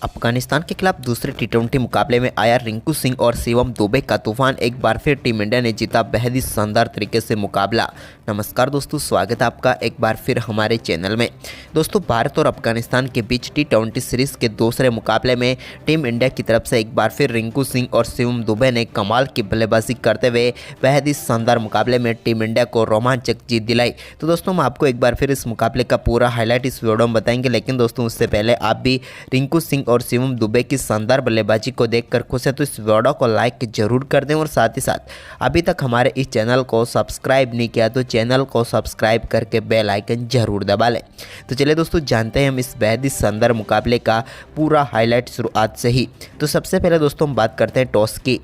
अफगानिस्तान के खिलाफ दूसरे टी20 मुकाबले में आया रिंकू सिंह और शिवम दुबे का तूफान। एक बार फिर टीम इंडिया ने जीता बेहद ही शानदार तरीके से मुकाबला। नमस्कार दोस्तों, स्वागत है आपका एक बार फिर हमारे चैनल में। दोस्तों, भारत और अफगानिस्तान के बीच टी20 सीरीज़ के दूसरे मुकाबले में टीम इंडिया की तरफ से एक बार फिर रिंकू सिंह और शिवम दुबे ने कमाल की बल्लेबाजी करते हुए बेहद ही शानदार मुकाबले में टीम इंडिया को रोमांचक जीत दिलाई। तो दोस्तों, हम आपको एक बार फिर इस मुकाबले का पूरा हाईलाइट इस वीडियो में बताएंगे, लेकिन दोस्तों उससे पहले आप भी रिंकू सिंह और शिवम दुबे की शानदार बल्लेबाजी को देखकर खुश हैं तो इस वीडियो को लाइक जरूर कर दें और साथ ही साथ अभी तक हमारे इस चैनल को सब्सक्राइब नहीं किया तो चैनल को सब्सक्राइब करके बेल आइकन जरूर दबा लें। तो चलिए दोस्तों, जानते हैं हम इस बेहद ही शानदार मुकाबले का पूरा हाईलाइट शुरुआत से ही। तो सबसे पहले दोस्तों हम बात करते हैं टॉस की।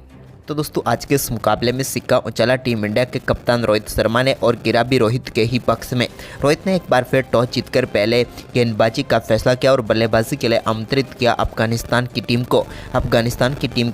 तो दोस्तों, आज के इस मुकाबले में सिक्का उछला टीम इंडिया के कप्तान रोहित शर्मा ने और गिरा भी रोहित के ही पक्ष में। रोहित ने एक बार फिर टॉस जीतकर पहले गेंदबाजी का फैसला किया और बल्लेबाजी के लिए आमंत्रित किया अफगानिस्तान की टीम को। अफगानिस्तान की टीम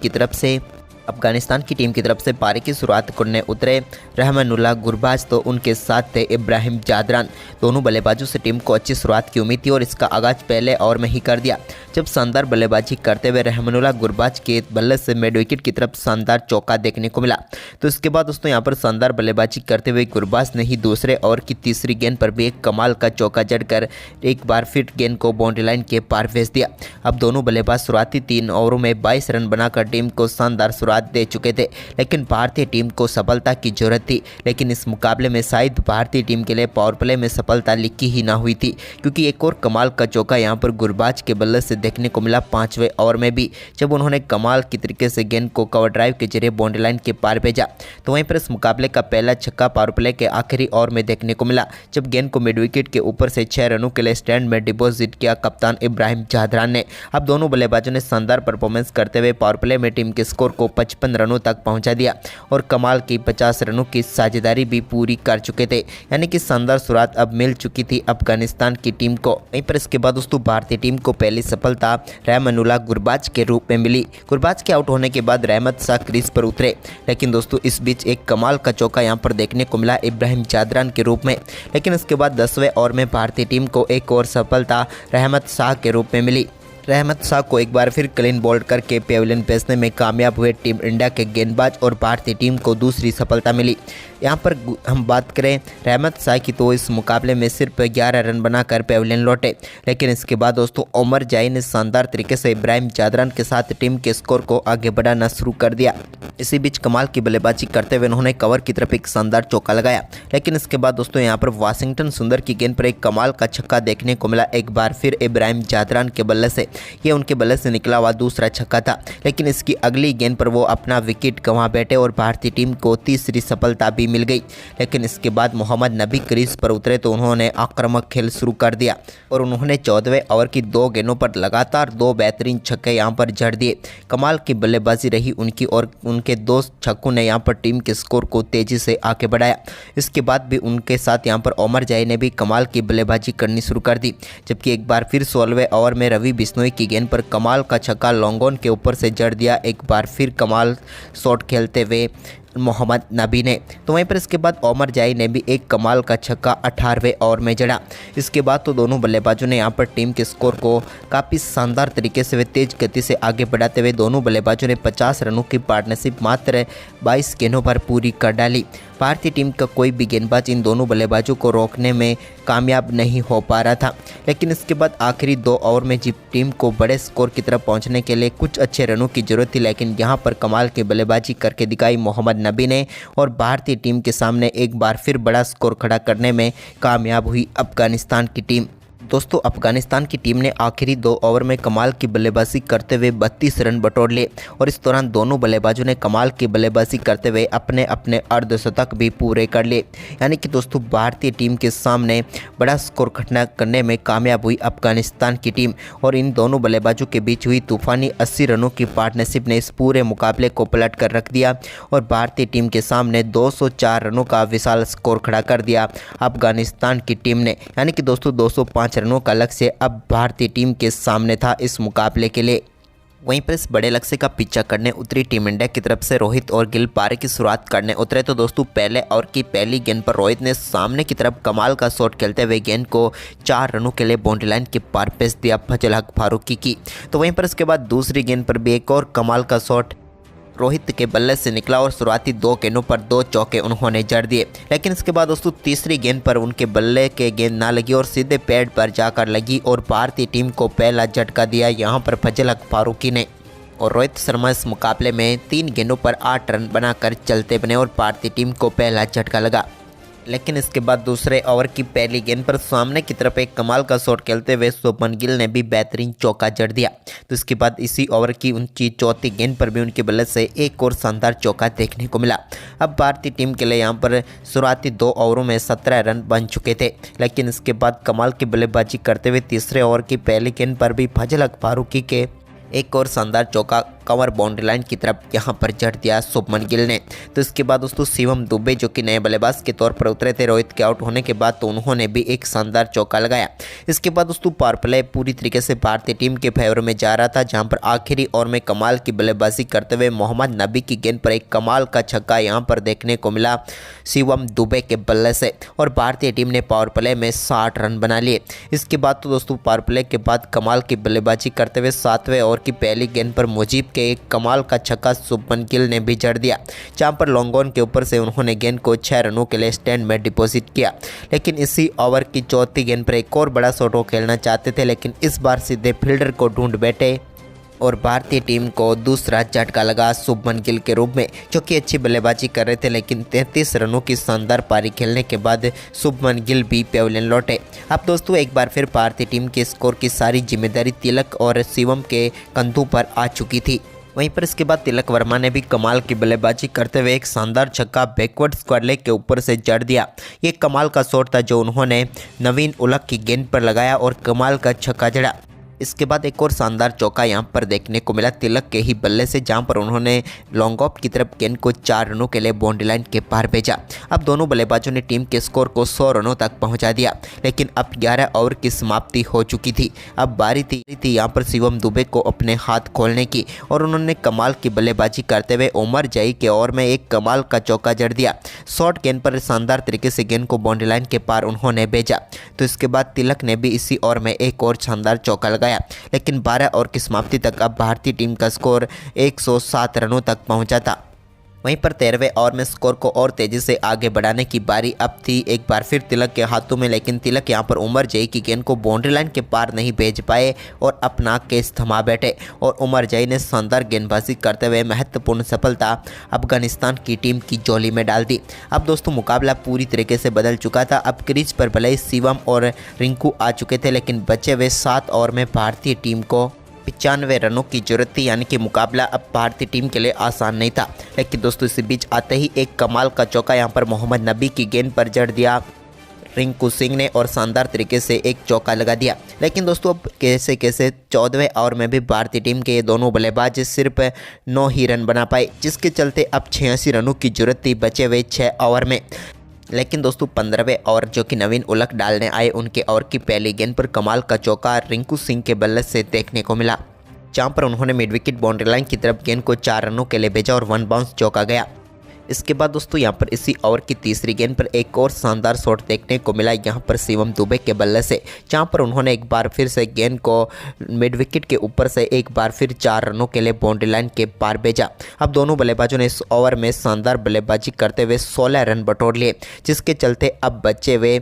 की तरफ से पारी की शुरुआत करने उतरे रहमानुल्लाह गुरबाज, तो उनके साथ थे इब्राहिम जादरान। दोनों बल्लेबाजों से टीम को अच्छी शुरुआत की उम्मीद थी और इसका आगाज पहले ओवर में ही कर दिया जब शानदार बल्लेबाजी करते हुए रहमानुल्लाह गुरबाज के बल्ले से मिड विकेट की तरफ शानदार चौका देखने को मिला। तो इसके बाद दोस्तों यहाँ पर शानदार बल्लेबाजी करते हुए गुरबाज ने ही दूसरे ओवर की तीसरी गेंद पर भी एक कमाल का चौका जड़कर एक बार फिर गेंद को बाउंड्री लाइन के पार भेज दिया। अब दोनों बल्लेबाज शुरुआती 3 ओवरों में 22 रन बनाकर टीम को शानदार शुरुआत दे चुके थे, लेकिन भारतीय टीम को सफलता की जरूरत थी। लेकिन इस मुकाबले में शायद भारतीय टीम के लिए पावर प्ले में सफलता लिखी ही ना हुई थी, क्योंकि एक और कमाल का चौका यहां पर गुरबाज के बल्ले से देखने को मिला 5वें ओवर में भी, जब उन्होंने कमाल की तरीके से गेंद को कवर ड्राइव के जरिए बाउंड्री लाइन के पार भेजा। तो वहीं पर इस मुकाबले का पहला छक्का पावर प्ले के आखिरी ओवर में देखने को मिला, जब गेंद को मिड विकेट के ऊपर से 6 रनों के लिए स्टैंड में डिपॉजिट किया कप्तान इब्राहिम जादरान ने। अब दोनों बल्लेबाजों ने शानदार परफॉर्मेंस करते हुए पावर प्ले में टीम के स्कोर को 55 रनों तक पहुंचा दिया और कमाल की 50 रनों की साझेदारी भी पूरी कर चुके थे, यानी कि शानदार शुरुआत अब मिल चुकी थी अफगानिस्तान की टीम को। वहीं पर इसके बाद दोस्तों भारतीय टीम को पहली सफलता रहमानुल्लाह गुरबाज के रूप में मिली। गुरबाज के आउट होने के बाद रहमत शाह क्रीज पर उतरे, लेकिन दोस्तों इस बीच एक कमाल का चौका यहां पर देखने को मिला इब्राहिम जादरान के रूप में। लेकिन इसके बाद 10वें ओवर में भारतीय टीम को एक और सफलता रहमत शाह के रूप में मिली। रहमत शाह को एक बार फिर क्लीन बोल्ड करके पेविलियन भेजने में कामयाब हुए टीम इंडिया के गेंदबाज और भारतीय टीम को दूसरी सफलता मिली। यहाँ पर हम बात करें रहमत शाह की तो इस मुकाबले में सिर्फ 11 रन बनाकर पेविलियन लौटे, लेकिन इसके बाद दोस्तों ओमर जाई ने शानदार तरीके से इब्राहिम जादरान के साथ टीम के स्कोर को आगे बढ़ाना शुरू कर दिया। इसी बीच कमाल की बल्लेबाजी करते हुए उन्होंने कवर की तरफ एक शानदार चौका लगाया, लेकिन इसके बाद दोस्तों यहाँ पर वाशिंगटन सुंदर की गेंद पर एक कमाल का छक्का देखने को मिला एक बार फिर इब्राहिम जादरान के बल्ले से। ये उनके बल्ले से निकला हुआ दूसरा छक्का था, लेकिन इसकी अगली गेंद पर वो अपना विकेट गंवा बैठे और भारतीय टीम को तीसरी सफलता भी मिल गई। लेकिन इसके बाद मोहम्मद नबी क्रीज पर उतरे तो उन्होंने आक्रामक खेल शुरू कर दिया और उन्होंने 14वें ओवर की 2 गेंदों पर लगातार 2 बेहतरीन छक्के यहां पर जड़ दिए। कमाल की बल्लेबाजी रही उनकी और उनके 2 छक्कों ने यहां पर टीम के स्कोर को तेजी से आगे बढ़ाया। इसके बाद भी उनके साथ यहां पर ओमर जाई ने भी कमाल की बल्लेबाजी करनी शुरू कर दी, जबकि एक बार फिर 16वें ओवर में रवि बिश्नोई की गेंद पर कमाल का छक्का लॉन्ग ऑन के ऊपर से जड़ दिया एक बार फिर कमाल शॉट खेलते हुए मोहम्मद नबी ने। तो वहीं पर इसके बाद ओमर जाई ने भी एक कमाल का छक्का 18वें ओवर में जड़ा। इसके बाद तो दोनों बल्लेबाजों ने यहां पर टीम के स्कोर को काफ़ी शानदार तरीके से वे तेज गति से आगे बढ़ाते हुए दोनों बल्लेबाजों ने 50 रनों की पार्टनरशिप मात्र 22 गेंदों पर पूरी कर डाली। भारतीय टीम का कोई भी गेंदबाज इन दोनों बल्लेबाजों को रोकने में कामयाब नहीं हो पा रहा था, लेकिन इसके बाद आखिरी 2 ओवर में जब टीम को बड़े स्कोर की तरफ पहुंचने के लिए कुछ अच्छे रनों की जरूरत थी, लेकिन यहां पर कमाल की बल्लेबाजी करके दिखाई मोहम्मद नबी ने और भारतीय टीम के सामने एक बार फिर बड़ा स्कोर खड़ा करने में कामयाब हुई अफगानिस्तान की टीम। दोस्तों, अफगानिस्तान की टीम ने आखिरी 2 ओवर में कमाल की बल्लेबाजी करते हुए 32 रन बटोर लिए और इस दौरान दोनों बल्लेबाजों ने कमाल की बल्लेबाजी करते हुए अपने अपने अर्धशतक भी पूरे कर लिए, यानी कि दोस्तों भारतीय टीम के सामने बड़ा स्कोर खड़ा करने में कामयाब हुई अफगानिस्तान की टीम। और इन दोनों बल्लेबाजों के बीच हुई तूफानी 80 रनों की पार्टनरशिप ने इस पूरे मुकाबले को पलट कर रख दिया और भारतीय टीम के सामने 204 रनों का विशाल स्कोर खड़ा कर दिया अफगानिस्तान की टीम ने, यानी कि दोस्तों 205 रनों का लक्ष्य अब भारतीय टीम के सामने था इस मुकाबले के लिए। वहीं पर इस बड़े लक्ष्य का पीछा करने उतरी टीम इंडिया की तरफ से रोहित और गिल पारी की शुरुआत करने उतरे तो दोस्तों पहले ओवर की पहली गेंद पर रोहित ने सामने की तरफ कमाल का शॉट खेलते हुए गेंद को 4 रनों के लिए बाउंड्री लाइन के पार पेश दिया फजल हक फारूकी की। तो वहीं पर इसके बाद दूसरी गेंद पर भी एक और कमाल का शॉट रोहित के बल्ले से निकला और शुरुआती 2 गेंदों पर 2 चौके उन्होंने जड़ दिए। लेकिन इसके बाद दोस्तों तीसरी गेंद पर उनके बल्ले के गेंद ना लगी और सीधे पैड पर जाकर लगी और भारतीय टीम को पहला झटका दिया यहां पर फजल हक फारूकी ने। और रोहित शर्मा इस मुकाबले में 3 गेंदों पर 8 रन बनाकर चलते बने और भारतीय टीम को पहला झटका लगा। लेकिन इसके बाद दूसरे ओवर की पहली गेंद पर सामने की तरफ एक कमाल का शॉट खेलते हुए शुभमन गिल ने भी बेहतरीन चौका जड़ दिया। तो इसके बाद इसी ओवर की उनकी चौथी गेंद पर भी उनके बल्ले से एक और शानदार चौका देखने को मिला। अब भारतीय टीम के लिए यहां पर शुरुआती 2 ओवरों में 17 रन बन चुके थे। लेकिन इसके बाद कमाल की बल्लेबाजी करते हुए तीसरे ओवर की पहली गेंद पर भी फजल हक फारूकी के एक और शानदार चौका कवर बाउंड्री लाइन की तरफ यहां पर जड़ दिया शुभमन गिल ने। तो इसके बाद दोस्तों शिवम दुबे जो कि नए बल्लेबाज के तौर पर उतरे थे रोहित के आउट होने के बाद, तो उन्होंने भी एक शानदार चौका लगाया। इसके बाद दोस्तों पावर प्ले पूरी तरीके से भारतीय टीम के फेवर में जा रहा था, जहां पर आखिरी ओवर में कमाल की बल्लेबाजी करते हुए मोहम्मद नबी की गेंद पर एक कमाल का छक्का यहां पर देखने को मिला शिवम दुबे के बल्ले से और भारतीय टीम ने पावर प्ले में 60 रन बना लिए। इसके बाद तो दोस्तों पावर प्ले के बाद कमाल की बल्लेबाजी करते हुए 7वें ओवर की पहली गेंद पर मुजीब के एक कमाल का छक्का शुभमन गिल ने भी जड़ दिया, जहां पर लॉन्ग ऑन के ऊपर से उन्होंने गेंद को 6 रनों के लिए स्टैंड में डिपॉजिट किया। लेकिन इसी ओवर की चौथी गेंद पर एक और बड़ा शॉट वो खेलना चाहते थे, लेकिन इस बार सीधे फील्डर को ढूंढ बैठे और भारतीय टीम को दूसरा झटका लगा शुभमन गिल के रूप में, जो कि अच्छी बल्लेबाजी कर रहे थे। लेकिन 33 रनों की शानदार पारी खेलने के बाद शुभमन गिल भी पेविलियन लौटे। अब दोस्तों एक बार फिर भारतीय टीम के स्कोर की सारी जिम्मेदारी तिलक और शिवम के कंधों पर आ चुकी थी। वहीं पर इसके बाद तिलक वर्मा ने भी कमाल की बल्लेबाजी करते हुए एक शानदार छक्का बैकवर्ड स्क्वायर लेग के ऊपर से जड़ दिया। ये कमाल का शॉट था जो उन्होंने नवीन उलक की गेंद पर लगाया और कमाल का छक्का जड़ा। इसके बाद एक और शानदार चौका यहां पर देखने को मिला तिलक के ही बल्ले से, जहां पर उन्होंने लॉन्ग ऑफ की तरफ गेंद को 4 रनों के लिए बाउंड्री लाइन के पार भेजा। अब दोनों बल्लेबाजों ने टीम के स्कोर को 100 रनों तक पहुंचा दिया। लेकिन अब 11 ओवर की समाप्ति हो चुकी थी। अब बारी थी यहां पर शिवम दुबे को अपने हाथ खोलने की और उन्होंने कमाल की बल्लेबाजी करते हुए उमर जई के ओवर में एक कमाल का चौका जड़ दिया। शॉर्ट गेंद पर शानदार तरीके से गेंद को बाउंड्री लाइन के पार उन्होंने भेजा। तो इसके बाद तिलक ने भी इसी ओवर में एक और शानदार चौका लगाया। लेकिन 12 ओवर की समाप्ति तक अब भारतीय टीम का स्कोर 107 रनों तक पहुंचा था। वहीं पर 13वें ओवर में स्कोर को और तेजी से आगे बढ़ाने की बारी अब थी एक बार फिर तिलक के हाथों में। लेकिन तिलक यहां पर उमर जई की गेंद को बाउंड्री लाइन के पार नहीं भेज पाए और अपना केस थमा बैठे और उमर जई ने शानदार गेंदबाजी करते हुए महत्वपूर्ण सफलता अफगानिस्तान की टीम की झोली में डाल दी। अब दोस्तों मुकाबला पूरी तरीके से बदल चुका था। अब क्रीज पर भले ही शिवम और रिंकू आ चुके थे, लेकिन बचे हुए 7 ओवर में भारतीय टीम को 95 रनों की जरूरत थी, यानी कि मुकाबला अब भारतीय टीम के लिए आसान नहीं था। लेकिन दोस्तों इसी बीच आते ही एक कमाल का चौका यहां पर मोहम्मद नबी की गेंद पर जड़ दिया रिंकू सिंह ने और शानदार तरीके से एक चौका लगा दिया। लेकिन दोस्तों अब कैसे 14वें ओवर में भी भारतीय टीम के ये दोनों बल्लेबाज सिर्फ 9 ही रन बना पाए, जिसके चलते अब 86 रनों की जरूरत थी बचे हुए 6 ओवर में। लेकिन दोस्तों 15वें ओवर जो कि नवीन उलक डालने आए, उनके ओवर की पहली गेंद पर कमाल का चौका रिंकू सिंह के बल्ले से देखने को मिला, जहां पर उन्होंने मिड विकेट बाउंड्री लाइन की तरफ गेंद को 4 रनों के लिए भेजा और 1 बाउंस चौका गया। इसके बाद दोस्तों यहां पर इसी ओवर की तीसरी गेंद पर एक और शानदार शॉट देखने को मिला यहां पर शिवम दुबे के बल्ले से, जहां पर उन्होंने एक बार फिर से गेंद को मिड विकेट के ऊपर से एक बार फिर 4 रनों के लिए बाउंड्री लाइन के पार भेजा। अब दोनों बल्लेबाजों ने इस ओवर में शानदार बल्लेबाजी करते हुए 16 रन बटोर लिए, जिसके चलते अब बचे हुए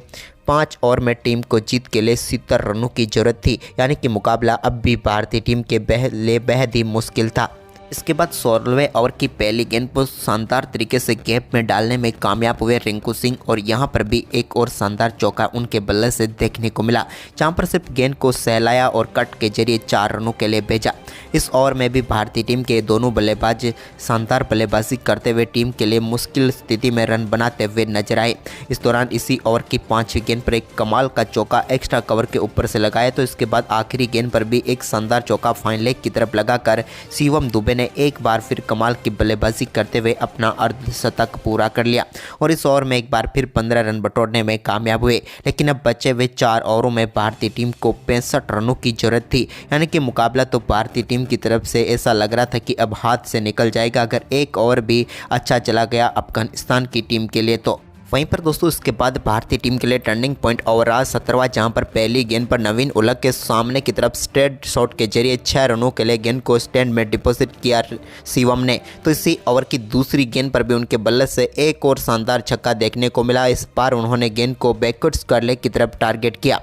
5 ओवर में टीम को जीत के लिए 70 रनों की जरूरत थी, यानी कि मुकाबला अब भी भारतीय टीम के लिए बेहद ही मुश्किल था। इसके बाद 16वें ओवर की पहली गेंद को शानदार तरीके से गैप में डालने में कामयाब हुए रिंकू सिंह और यहां पर भी एक और शानदार चौका उनके बल्ले से देखने को मिला, जहां पर सिर्फ गेंद को सहलाया और कट के जरिए 4 रनों के लिए भेजा। इस ओवर में भी भारतीय टीम के दोनों बल्लेबाज शानदार बल्लेबाजी करते हुए टीम के लिए मुश्किल स्थिति में रन बनाते हुए नजर आए। इस दौरान इसी ओवर की 5वीं गेंद पर एक कमाल का चौका एक्स्ट्रा कवर के ऊपर से लगाया। तो इसके बाद आखिरी गेंद पर भी एक शानदार चौका फाइन लेग की तरफ लगाकर शिवम दुबे ने एक बार फिर कमाल की बल्लेबाजी करते हुए अपना अर्धशतक पूरा कर लिया और इस ओवर में एक बार फिर 15 रन बटोरने में कामयाब हुए। लेकिन अब बचे हुए 4 ओवरों में भारतीय टीम को 65 रनों की जरूरत थी, यानी कि मुकाबला तो भारतीय टीम की तरफ से ऐसा लग रहा था कि अब हाथ से निकल जाएगा अगर एक ओवर भी अच्छा चला गया अफगानिस्तान की टीम के लिए तो। वहीं पर दोस्तों इसके बाद भारतीय टीम के लिए टर्निंग पॉइंट ओवर रहा 17वां, जहां पर पहली गेंद पर नवीन उलक के सामने की तरफ स्ट्रेट शॉट के जरिए 6 रनों के लिए गेंद को स्टैंड में डिपॉजिट किया शिवम ने। तो इसी ओवर की दूसरी गेंद पर भी उनके बल्ले से एक और शानदार छक्का देखने को मिला। इस बार उन्होंने गेंद को बैकवर्ड स्क्वायर लेग की तरफ टारगेट किया।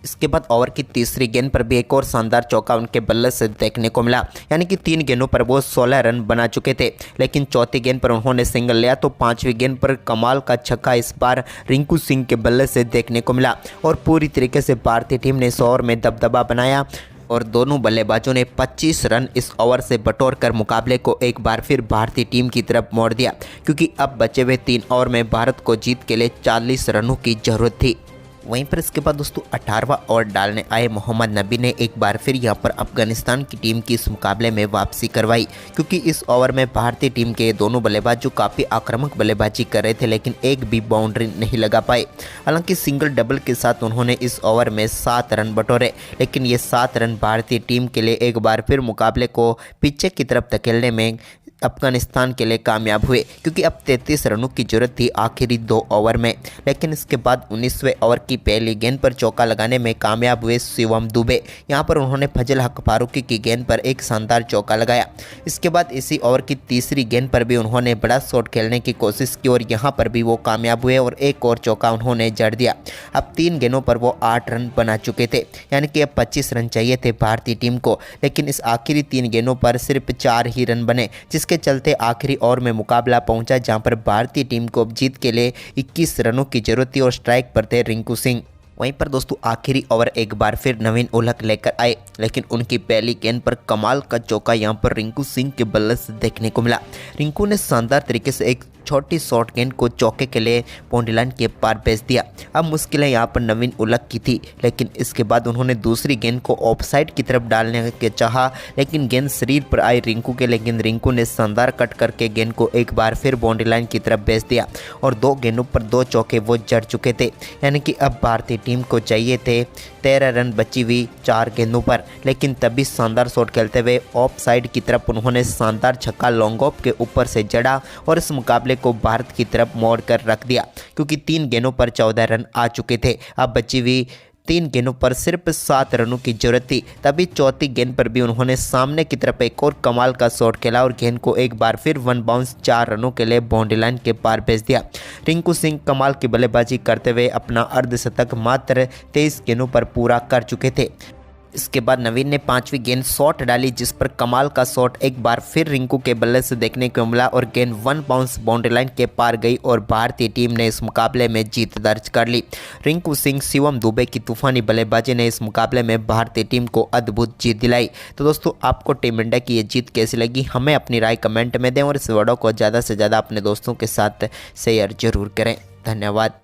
इसके बाद ओवर की तीसरी गेंद पर भी एक और शानदार चौका उनके बल्ले से देखने को मिला, यानी कि 3 गेंदों पर वो 16 रन बना चुके थे। लेकिन चौथी गेंद पर उन्होंने सिंगल लिया तो 5वीं गेंद पर कमाल का छक्का इस बार रिंकू सिंह के बल्ले से देखने को मिला और पूरी तरीके से भारतीय टीम ने इस ओवर में दबदबा बनाया और दोनों बल्लेबाजों ने 25 रन इस ओवर से बटोर कर मुकाबले को एक बार फिर भारतीय टीम की तरफ मोड़ दिया, क्योंकि अब बचे हुए 3 ओवर में भारत को जीत के लिए 40 रनों की जरूरत थी। वहीं पर इसके बाद दोस्तों 18वां ओवर डालने आए मोहम्मद नबी ने एक बार फिर यहां पर अफगानिस्तान की टीम की इस मुकाबले में वापसी करवाई, क्योंकि इस ओवर में भारतीय टीम के दोनों बल्लेबाज जो काफ़ी आक्रामक बल्लेबाजी कर रहे थे लेकिन एक भी बाउंड्री नहीं लगा पाए। हालांकि सिंगल डबल के साथ उन्होंने इस ओवर में 7 रन बटोरे, लेकिन ये 7 रन भारतीय टीम के लिए एक बार फिर मुकाबले को पीछे की तरफ धकेलने में अफगानिस्तान के लिए कामयाब हुए, क्योंकि अब 33 रनों की जरूरत थी आखिरी 2 ओवर में। लेकिन इसके बाद 19वें ओवर की पहली गेंद पर चौका लगाने में कामयाब हुए शिवम दुबे। यहां पर उन्होंने फजल हक फारूकी की गेंद पर एक शानदार चौका लगाया। इसके बाद इसी ओवर की तीसरी गेंद पर भी उन्होंने बड़ा शॉट खेलने की कोशिश की और यहां पर भी वो कामयाब हुए और एक और चौका उन्होंने जड़ दिया। अब 3 गेंदों पर वो 8 रन बना चुके थे, यानी कि अब 25 रन चाहिए थे भारतीय टीम को, लेकिन इस आखिरी 3 गेंदों पर सिर्फ 4 ही रन बने, जिसके चलते आखिरी ओवर में मुकाबला पहुंचा, जहां पर भारतीय टीम को जीत के लिए 21 रनों की जरूरत थी और स्ट्राइक पर थे रिंकू सिंह। वहीं पर दोस्तों आखिरी ओवर एक बार फिर नवीन उलक लेकर आए, लेकिन उनकी पहली गेंद पर कमाल का चौका यहां पर रिंकू सिंह के बल्ले से देखने को मिला। रिंकू ने शानदार तरीके से एक छोटी शॉर्ट गेंद को चौके के लिए बाउंड्री लाइन के पार भेज दिया। अब मुश्किलें यहाँ पर नवीन उलक की थी, लेकिन इसके बाद उन्होंने दूसरी गेंद को ऑफसाइड की तरफ डालने के चाहा, लेकिन गेंद शरीर पर आई रिंकू के, लेकिन रिंकू ने शानदार कट करके गेंद को एक बार फिर बाउंड्री लाइन की तरफ भेज दिया और 2 गेंदों पर 2 चौके वो जड़ चुके थे। यानी कि अब भारतीय टीम को चाहिए थे 13 रन बची हुई 4 गेंदों पर, लेकिन तभी शानदार शॉट खेलते हुए ऑफ साइड की तरफ उन्होंने शानदार छक्का लॉन्ग ऑफ के ऊपर से जड़ा और इस मुकाबले को भारत की तरफ मोड़ कर रख दिया, क्योंकि 3 गेंदों पर 14 रन आ चुके थे। अब बची हुई 3 गेंदों पर सिर्फ 7 रनों की जरूरत थी। तभी चौथी गेंद पर भी उन्होंने सामने की तरफ एक और कमाल का शॉट खेला और गेंद को एक बार फिर 1 बाउंस 4 रनों के लिए बाउंड्री लाइन के पार भेज दिया। रिंकू सिंह कमाल की बल्लेबाजी करते हुए अपना अर्धशतक मात्र 23 गेंदों पर पूरा कर चुके थे। इसके बाद नवीन ने 5वीं गेंद शॉट डाली, जिस पर कमाल का शॉट एक बार फिर रिंकू के बल्ले से देखने को मिला और गेंद 1 बाउंस बाउंड्री लाइन के पार गई और भारतीय टीम ने इस मुकाबले में जीत दर्ज कर ली। रिंकू सिंह शिवम दुबे की तूफानी बल्लेबाजी ने इस मुकाबले में भारतीय टीम को अद्भुत जीत दिलाई। तो दोस्तों आपको टीम इंडिया की ये जीत कैसी लगी, हमें अपनी राय कमेंट में दें और इस वीडियो को ज़्यादा से ज़्यादा अपने दोस्तों के साथ शेयर जरूर करें। धन्यवाद।